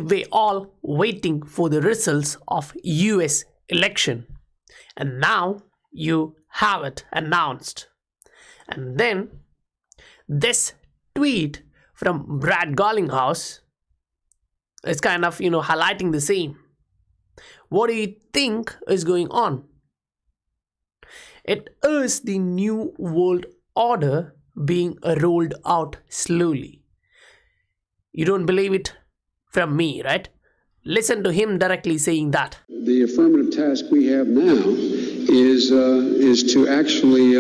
were all waiting for the results of US election, and now you have it announced. And then this tweet from Brad Garlinghouse is kind of highlighting the same. What do you think is going on? It is the new world order being rolled out slowly. You don't believe it from me, right? Listen to him directly saying that. The affirmative task we have now is to actually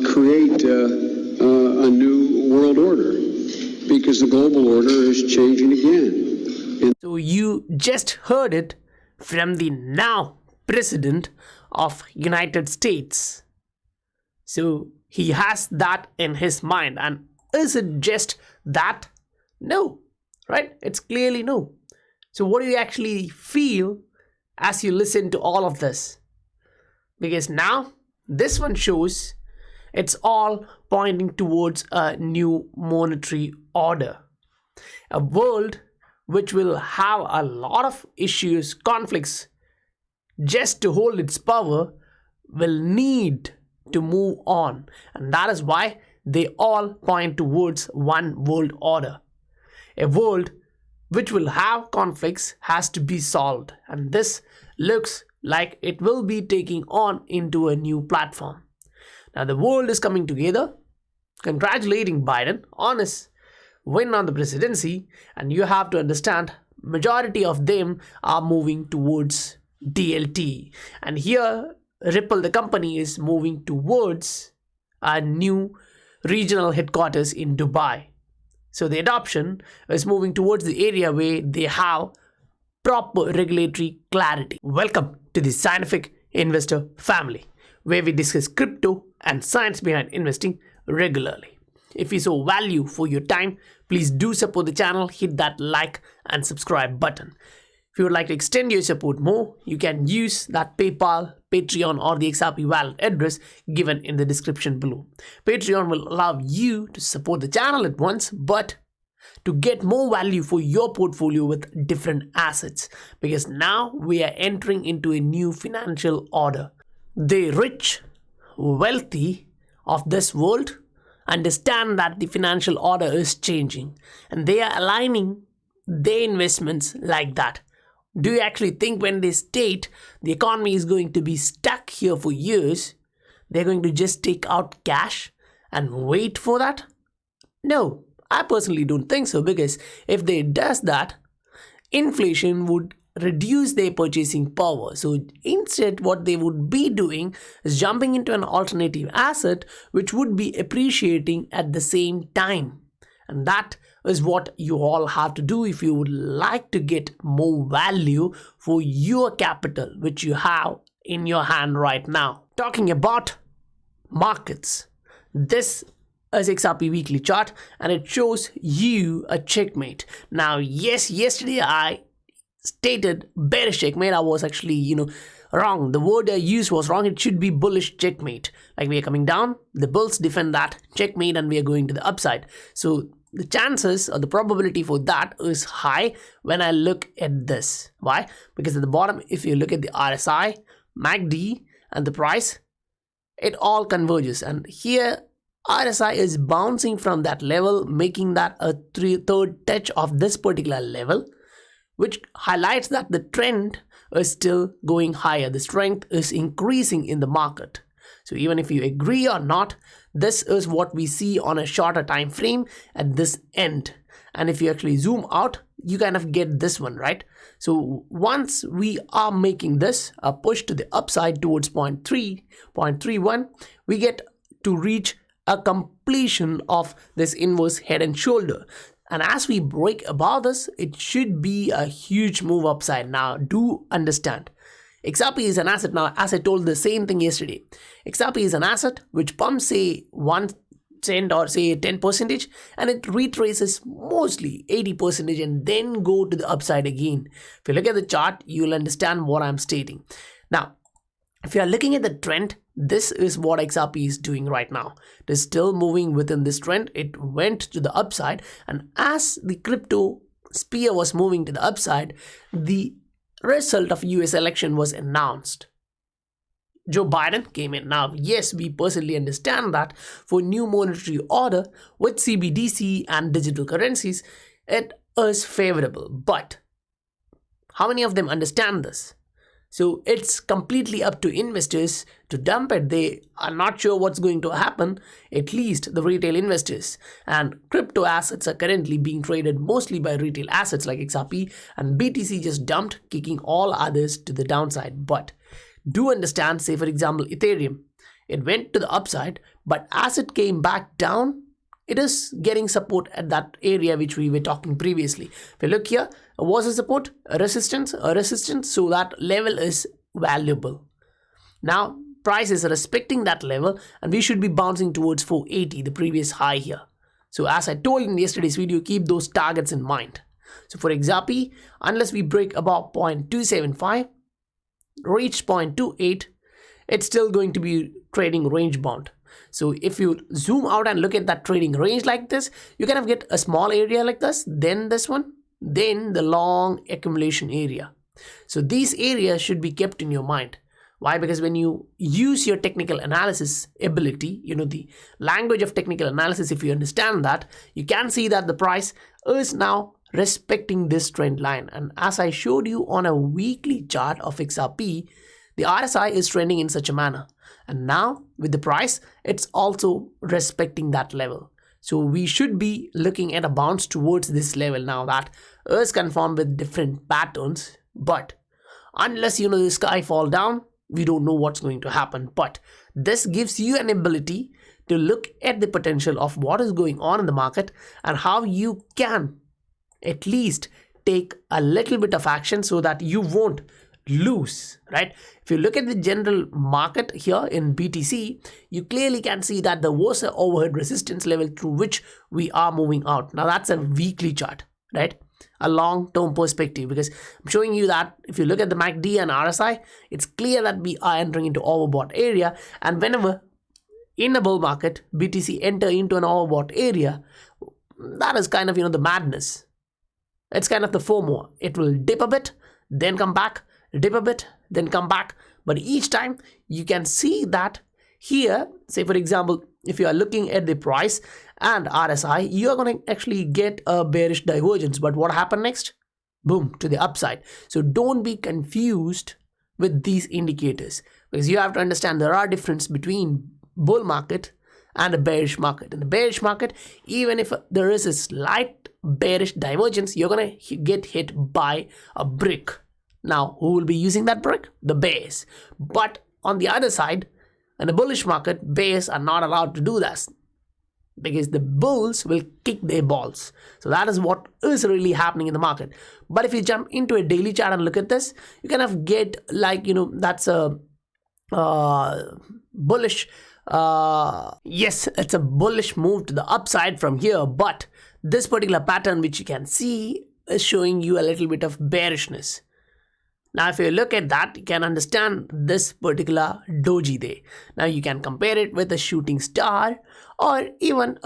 create a new world order, because the global order is changing again. So you just heard it from the now president of United States. So he has that in his mind, and is it just that? No, right? It's clearly no. So what do you actually feel as you listen to all of this? Because now this one shows it's all pointing towards a new monetary order, a world which will have a lot of issues, conflicts. Just to hold its power will need to move on, and that is why they all point towards one world order. A world which will have conflicts has to be solved, and this looks like it will be taking on into a new platform. Now the world is coming together, congratulating Biden on his win on the presidency, and you have to understand majority of them are moving towards DLT, and here Ripple, the company, is moving towards a new regional headquarters in Dubai. So the adoption is moving towards the area where they have proper regulatory clarity. Welcome to the Scientific Investor family, where we discuss crypto and science behind investing regularly. If you saw value for your time, please do support the channel, hit that like and subscribe button. If you would like to extend your support more, you can use that PayPal, Patreon or the XRP wallet address given in the description below. Patreon will allow you to support the channel at once, but to get more value for your portfolio with different assets, because now we are entering into a new financial order. The rich, wealthy of this world understand that the financial order is changing, and they are aligning their investments like that. Do you actually think when they state the economy is going to be stuck here for years, they're going to just take out cash and wait for that? No, I personally don't think so, because if they does that, inflation would reduce their purchasing power. So instead what they would be doing is jumping into an alternative asset which would be appreciating at the same time. And that is what you all have to do if you would like to get more value for your capital which you have in your hand right now. Talking about markets, this is XRP weekly chart and it shows you a checkmate. Now yes, yesterday I stated bearish checkmate. I was actually wrong. The word I used was wrong. It should be bullish checkmate. Like we are coming down, the bulls defend that checkmate and we are going to the upside. So the chances or the probability for that is high when I look at this. Why? Because at the bottom, if you look at the RSI, MACD and the price, it all converges, and here RSI is bouncing from that level, making that a third touch of this particular level, which highlights that the trend is still going higher. The strength is increasing in the market. So even if you agree or not, this is what we see on a shorter time frame at this end. And if you actually zoom out, you kind of get this one, right? So once we are making this a push to the upside towards 0.31, we get to reach a completion of this inverse head and shoulder. And as we break above this, it should be a huge move upside. Now do understand, XRP is an asset. Now, as I told the same thing yesterday, XRP is an asset which pumps say 1 cent or say 10% and it retraces mostly 80% and then go to the upside again. If you look at the chart, you'll understand what I'm stating. Now, if you are looking at the trend, this is what XRP is doing right now. It is still moving within this trend. It went to the upside, and as the crypto spear was moving to the upside, the result of US election was announced. Joe Biden came in. Now, yes, we personally understand that for new monetary order with CBDC and digital currencies, it is favorable. But how many of them understand this? So it's completely up to investors to dump it. They are not sure what's going to happen, at least the retail investors. And crypto assets are currently being traded mostly by retail assets like XRP, and BTC just dumped, kicking all others to the downside. But do understand, say for example, Ethereum. It went to the upside, but as it came back down, it is getting support at that area which we were talking previously. If you look here, was a support, a resistance, so that level is valuable. Now, price is respecting that level and we should be bouncing towards 480, the previous high here. So as I told in yesterday's video, keep those targets in mind. So for XRP, unless we break above 0.275, reach 0.28, it's still going to be trading range bound. So if you zoom out and look at that trading range like this, you kind of get a small area like this, then this one, then the long accumulation area. So these areas should be kept in your mind. Why? Because when you use your technical analysis ability, the language of technical analysis, if you understand that, you can see that the price is now respecting this trend line. And as I showed you on a weekly chart of XRP, the RSI is trending in such a manner. And now with the price, it's also respecting that level. So we should be looking at a bounce towards this level. Now that is confirmed with different patterns, but unless the sky fall down, we don't know what's going to happen. But this gives you an ability to look at the potential of what is going on in the market and how you can at least take a little bit of action so that you won't lose, right? If you look at the general market here in BTC, you clearly can see that there was an overhead resistance level through which we are moving out. Now that's a weekly chart, right? A long-term perspective, because I'm showing you that if you look at the MACD and RSI, it's clear that we are entering into overbought area. And whenever in a bull market, BTC enter into an overbought area, that is kind of, the madness. It's kind of the FOMO. It will dip a bit, then come back, dip a bit, then come back. But each time you can see that here, say for example, if you are looking at the price and RSI, you are going to actually get a bearish divergence. But what happened next? Boom, to the upside. So don't be confused with these indicators, because you have to understand there are difference between bull market and a bearish market. In the bearish market, even if there is a slight bearish divergence, you're going to get hit by a brick. Now, who will be using that brick? The bears. But on the other side, in the bullish market, bears are not allowed to do that, because the bulls will kick their balls. So that is what is really happening in the market. But if you jump into a daily chart and look at this, you kind of get like, that's a bullish, yes, it's a bullish move to the upside from here. But this particular pattern, which you can see, is showing you a little bit of bearishness. Now, if you look at that, you can understand this particular doji there. Now, you can compare it with a shooting star or even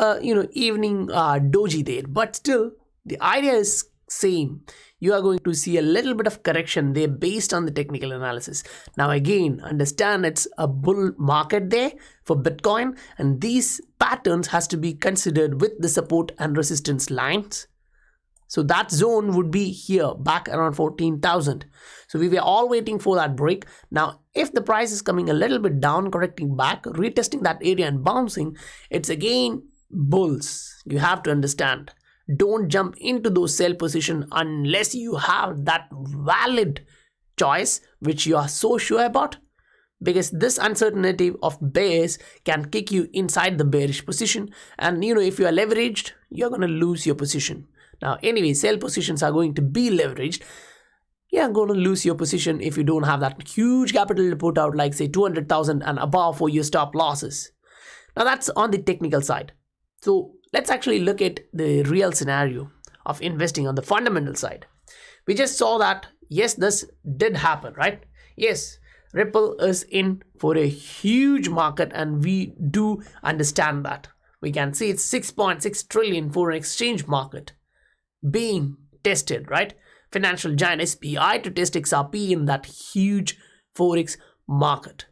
evening doji there. But still, the idea is same. You are going to see a little bit of correction there based on the technical analysis. Now, again, understand it's a bull market there for Bitcoin, and these patterns has to be considered with the support and resistance lines. So that zone would be here, back around 14,000. So we were all waiting for that break. Now, if the price is coming a little bit down, correcting back, retesting that area and bouncing, it's again bulls. You have to understand. Don't jump into those sell position unless you have that valid choice, which you are so sure about. Because this uncertainty of bears can kick you inside the bearish position. And if you are leveraged, you're going to lose your position. Now, anyway, sell positions are going to be leveraged. You're going to lose your position if you don't have that huge capital to put out, like say 200,000 and above for your stop losses. Now, that's on the technical side. So let's actually look at the real scenario of investing on the fundamental side. We just saw that, yes, this did happen, right? Yes, Ripple is in for a huge market, and we do understand that. We can see it's 6.6 trillion for an exchange market being tested, right? Financial giant SBI to test XRP in that huge Forex market.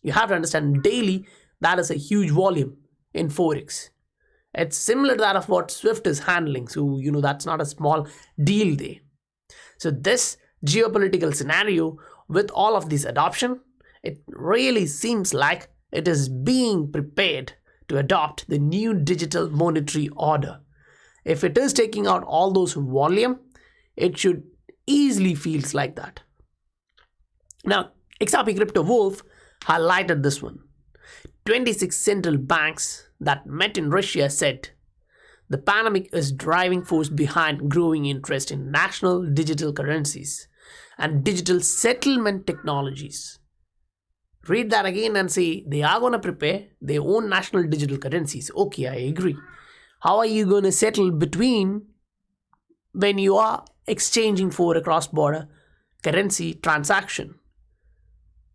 You have to understand daily that is a huge volume in Forex. It's similar to that of what Swift is handling. So, that's not a small deal there. So this geopolitical scenario with all of this adoption, it really seems like it is being prepared to adopt the new digital monetary order. If it is taking out all those volume, it should easily feels like that. Now, XRP Crypto Wolf highlighted this one. 26 central banks that met in Russia said the pandemic is driving force behind growing interest in national digital currencies and digital settlement technologies. Read that again and say they are going to prepare their own national digital currencies. Okay, I agree. How are you going to settle between when you are exchanging for a cross-border currency transaction?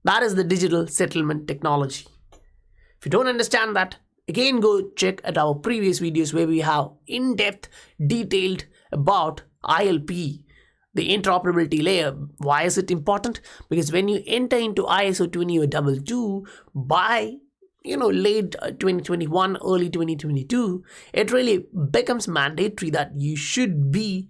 That is the digital settlement technology. If you don't understand that, again go check at our previous videos where we have in-depth detailed about ILP, the interoperability layer. Why is it important? Because when you enter into ISO 20022 by late 2021, early 2022, it really becomes mandatory that you should be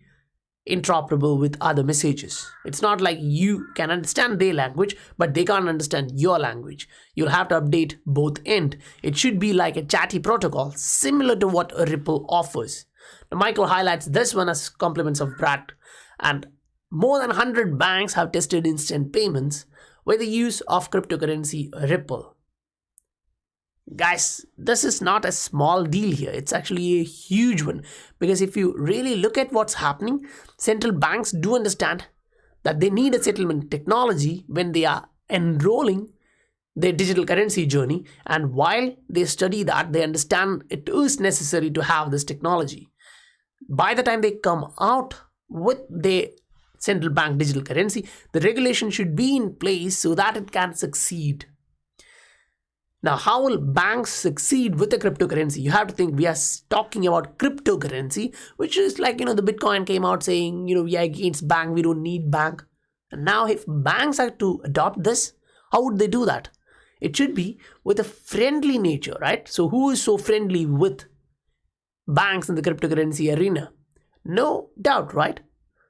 interoperable with other messages. It's not like you can understand their language, but they can't understand your language. You'll have to update both end. It should be like a chatty protocol, similar to what Ripple offers. Now, Michael highlights this one as compliments of Brad. And more than 100 banks have tested instant payments with the use of cryptocurrency Ripple. Guys, this is not a small deal here. It's actually a huge one, because if you really look at what's happening, central banks do understand that they need a settlement technology when they are enrolling their digital currency journey, and while they study that, they understand it is necessary to have this technology. By the time they come out with their central bank digital currency, the regulation should be in place so that it can succeed. Now, how will banks succeed with a cryptocurrency? You have to think we are talking about cryptocurrency, which is like, the Bitcoin came out saying, we are against bank, we don't need bank. And now if banks are to adopt this, how would they do that? It should be with a friendly nature, right? So who is so friendly with banks in the cryptocurrency arena? No doubt, right?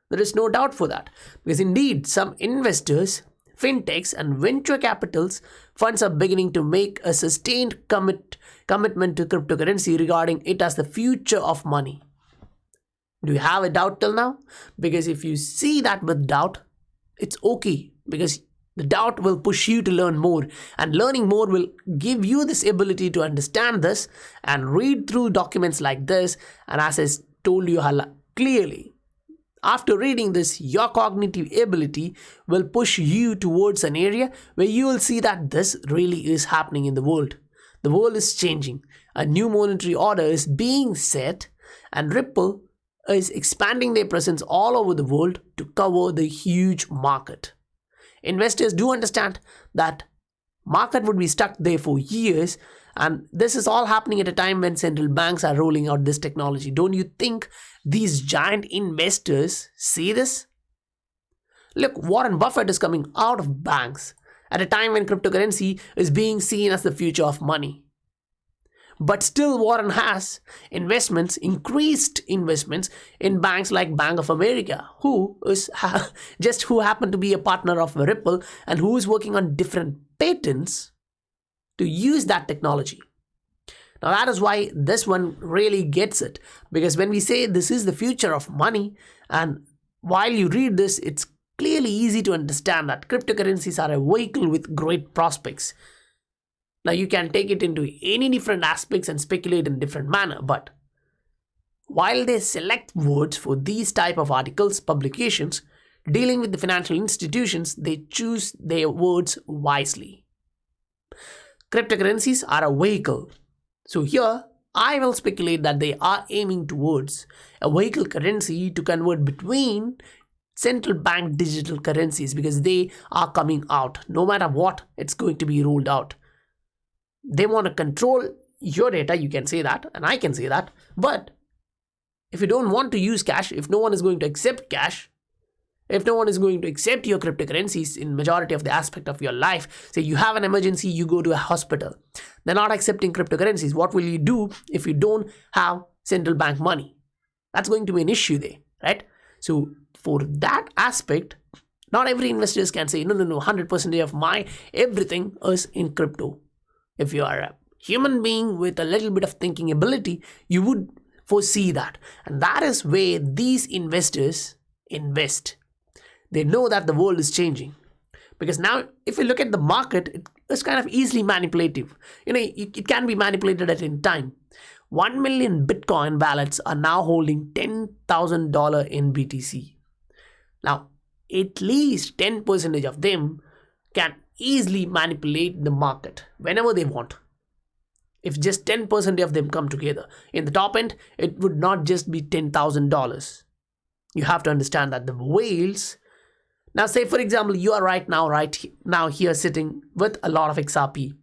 There is no doubt for that. Because indeed, some investors, fintechs and venture capitals funds are beginning to make a sustained commitment to cryptocurrency regarding it as the future of money. Do you have a doubt till now? Because if you see that with doubt, it's okay, because the doubt will push you to learn more, and learning more will give you this ability to understand this and read through documents like this. And as I told you clearly, after reading this, your cognitive ability will push you towards an area where you will see that this really is happening in the world. The world is changing. A new monetary order is being set, and Ripple is expanding their presence all over the world to cover the huge market. Investors do understand that market would be stuck there for years, and this is all happening at a time when central banks are rolling out this technology. Don't you think these giant investors see this? Look, Warren Buffett is coming out of banks at a time when cryptocurrency is being seen as the future of money. But still, Warren has increased investments in banks like Bank of America, who happen to be a partner of Ripple and who is working on different patents to use that technology. Now, that is why this one really gets it, because when we say this is the future of money, and while you read this, it's clearly easy to understand that cryptocurrencies are a vehicle with great prospects. Now, you can take it into any different aspects and speculate in different manner, but while they select words for these type of articles, publications, dealing with the financial institutions, they choose their words wisely. Cryptocurrencies are a vehicle. So here, I will speculate that they are aiming towards a vehicle currency to convert between central bank digital currencies, because they are coming out. No matter what, it's going to be rolled out. They want to control your data, you can say that, and I can say that, but if you don't want to use cash, if no one is going to accept cash, if no one is going to accept your cryptocurrencies in majority of the aspect of your life, say you have an emergency, you go to a hospital, they're not accepting cryptocurrencies. What will you do if you don't have central bank money? That's going to be an issue there, right? So for that aspect, not every investor can say, no, 100% of my everything is in crypto. If you are a human being with a little bit of thinking ability, you would foresee that. And that is where these investors invest. They know that the world is changing. Because now, if you look at the market, it's kind of easily manipulative. It can be manipulated at any time. 1 million Bitcoin wallets are now holding $10,000 in BTC. Now, at least 10% of them can easily manipulate the market whenever they want. If just 10% of them come together. In the top end, it would not just be $10,000. You have to understand that the whales. Now, say for example, you are right now here sitting with a lot of XRP.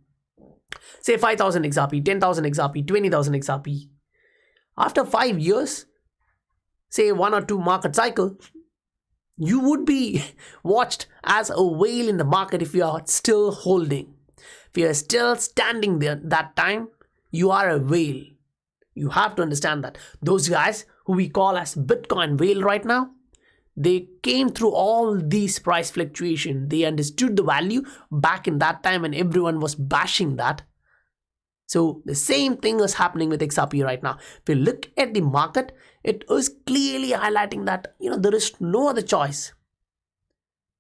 Say 5,000 XRP, 10,000 XRP, 20,000 XRP. After 5 years, say 1 or 2 market cycle, you would be watched as a whale in the market if you are still holding. If you are still standing there that time, you are a whale. You have to understand that. Those guys who we call as Bitcoin whale right now, they came through all these price fluctuation. They understood the value back in that time when everyone was bashing that. So the same thing is happening with XRP right now. If you look at the market, it is clearly highlighting that there is no other choice.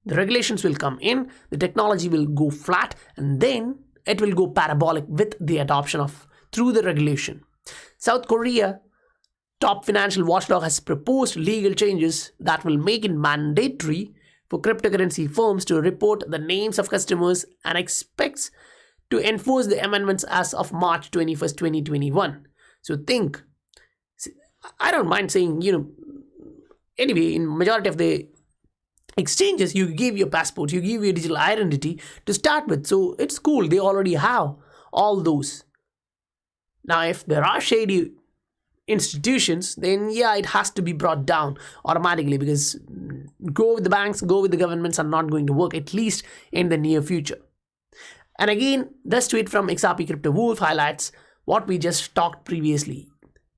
The regulations will come in, the technology will go flat, and then it will go parabolic with the adoption of through the regulation. South Korea top financial watchdog has proposed legal changes that will make it mandatory for cryptocurrency firms to report the names of customers and expects to enforce the amendments as of March 21st, 2021. So think, I don't mind saying, anyway, in majority of the exchanges, you give your passport, you give your digital identity to start with. So it's cool. They already have all those. Now, if there are shady institutions, then yeah, it has to be brought down automatically, because go with the banks, go with the governments are not going to work, at least in the near future. And again, this tweet from XRP Crypto Wolf highlights what we just talked previously.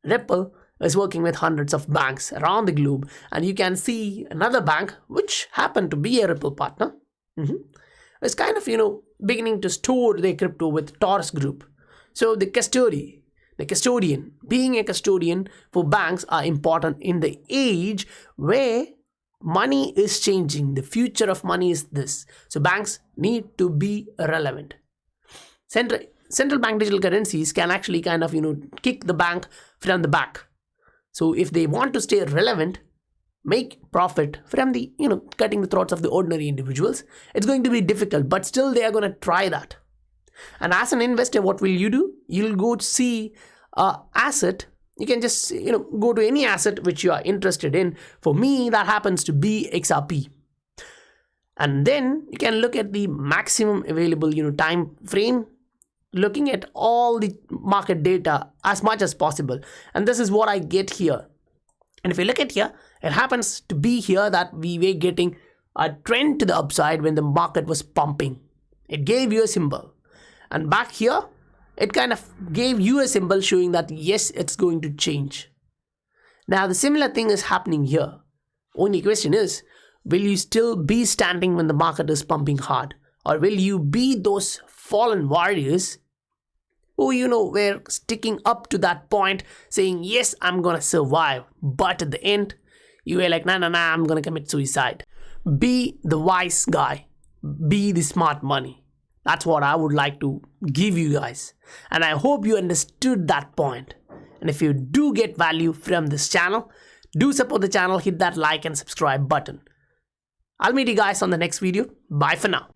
Ripple is working with hundreds of banks around the globe, and you can see another bank which happened to be a Ripple partner is kind of beginning to store their crypto with Taurus Group. So the custodian, being a custodian for banks are important in the age where money is changing. The future of money is this. So banks need to be relevant. Central bank digital currencies can actually kind of kick the bank from the back. So if they want to stay relevant, make profit from the cutting the throats of the ordinary individuals, it's going to be difficult, but still they are going to try that. And as an investor, what will you do? You'll go to see an asset. You can just go to any asset which you are interested in. For me, that happens to be XRP. And then you can look at the maximum available time frame, looking at all the market data as much as possible. And this is what I get here. And if you look at here, it happens to be here that we were getting a trend to the upside when the market was pumping. It gave you a symbol. And back here, it kind of gave you a symbol showing that yes, it's going to change. Now the similar thing is happening here. Only question is, will you still be standing when the market is pumping hard? Or will you be those fallen warriors who were sticking up to that point saying, yes, I'm gonna survive, but at the end you were like, nah, I'm gonna commit suicide. Be the wise guy, be the smart money. That's what I would like to give you guys, and I hope you understood that point. And if you do get value from this channel, do support the channel, hit that like and subscribe button. I'll meet you guys on the next video. Bye for now.